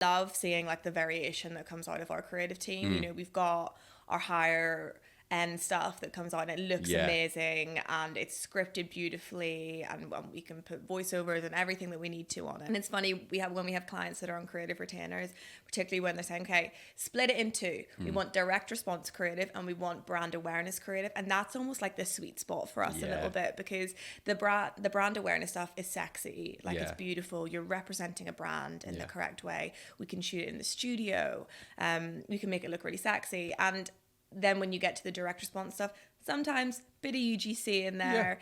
Love seeing like the variation that comes out of our creative team. You know, we've got our higher end stuff that comes out and it looks Yeah. amazing and it's scripted beautifully, and we can put voiceovers and everything that we need to on it. And it's funny, when we have clients that are on creative retainers, particularly when they're saying, okay, split it in two. We want direct response creative and we want brand awareness creative, and that's almost like the sweet spot for us a Yeah. little bit, because the brand awareness stuff is sexy, like it's Yeah. beautiful, you're representing a brand in Yeah. the correct way. We can shoot it in the studio, we can make it look really sexy. And then when you get to the direct response stuff, sometimes bit of UGC in there,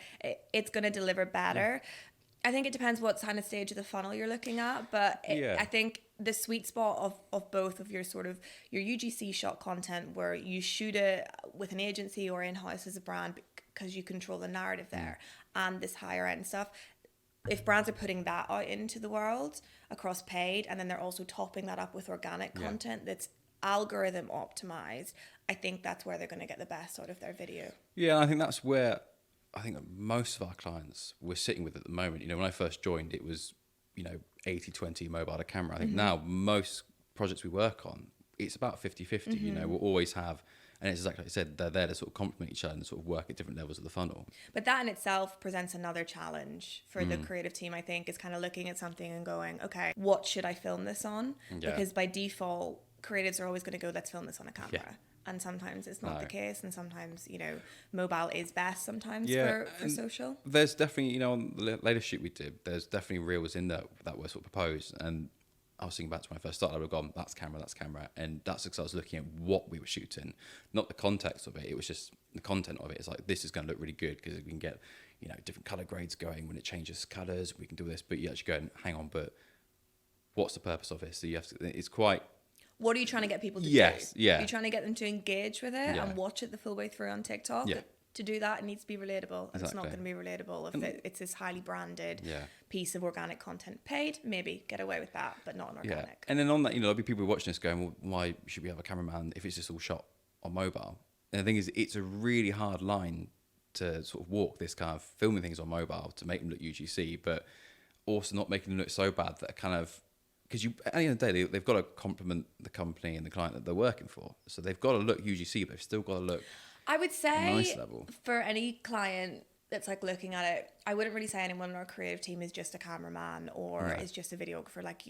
it's going to deliver better. I think it depends what kind of stage of the funnel you're looking at, but I think the sweet spot of both of your sort of your UGC shot content, where you shoot it with an agency or in-house as a brand because you control the narrative there, and this higher end stuff. If brands are putting that out into the world across paid, and then they're also topping that up with organic content that's algorithm optimized, I think that's where they're going to get the best out of their video. Yeah, I think that's where I think most of our clients we're sitting with at the moment. You know, when I first joined, it was, 80-20 mobile to camera. I think now most projects we work on, it's about 50-50. You know, we'll always have, and it's exactly like I said, they're there to sort of complement each other and sort of work at different levels of the funnel. But that in itself presents another challenge for the creative team, I think, is kind of looking at something and going, okay, what should I film this on? Yeah. Because by default, creatives are always going to go, let's film this on a camera. Yeah. And sometimes it's not No. the case, and sometimes, mobile is best sometimes Yeah, for and social. There's definitely, on the latest shoot we did, there's definitely reels in there that were sort of proposed. And I was thinking back to when I first started, I would have gone, that's camera. And that's because I was looking at what we were shooting, not the context of it. It was just the content of it. It's like, this is going to look really good because we can get, different color grades going when it changes colors. We can do this, but you actually go and hang on, but what's the purpose of it? So you have to, it's quite, What are you trying to get people to do? yeah. Are you trying to get them to engage with it and watch it the full way through on TikTok? Yeah. To do that, it needs to be relatable. It's not Exactly. going to be relatable if it's this highly branded Yeah. piece of organic content. Paid, maybe get away with that, but not on Yeah. organic. And then on that, there'll be people watching this going, well, why should we have a cameraman if it's just all shot on mobile? And the thing is, it's a really hard line to sort of walk, this kind of filming things on mobile to make them look UGC, but also not making them look so bad that kind of, because at the end of the day, they've got to complement the company and the client that they're working for. So they've got to look UGC, but they've still got to look I would say nice level. For any client that's like looking at it, I wouldn't really say anyone on our creative team is just a cameraman or is just a videographer. Like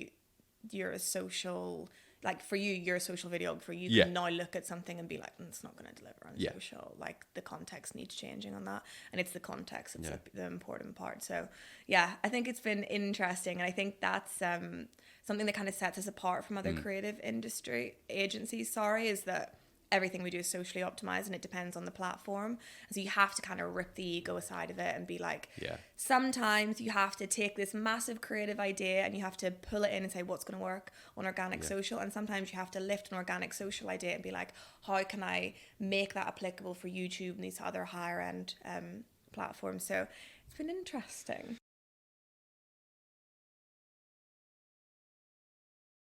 you're a social, like for you, you're a social videographer. You can now look at something and be like, it's not going to deliver on social. Like the context needs changing on that. And it's the context that's the important part. So yeah, I think it's been interesting. And I think that's something that kind of sets us apart from other creative industry agencies, is that everything we do is socially optimized and it depends on the platform. And so you have to kind of rip the ego aside of it and be like, sometimes you have to take this massive creative idea and you have to pull it in and say what's going to work on organic social. And sometimes you have to lift an organic social idea and be like, how can I make that applicable for YouTube and these other higher end platforms? So it's been interesting.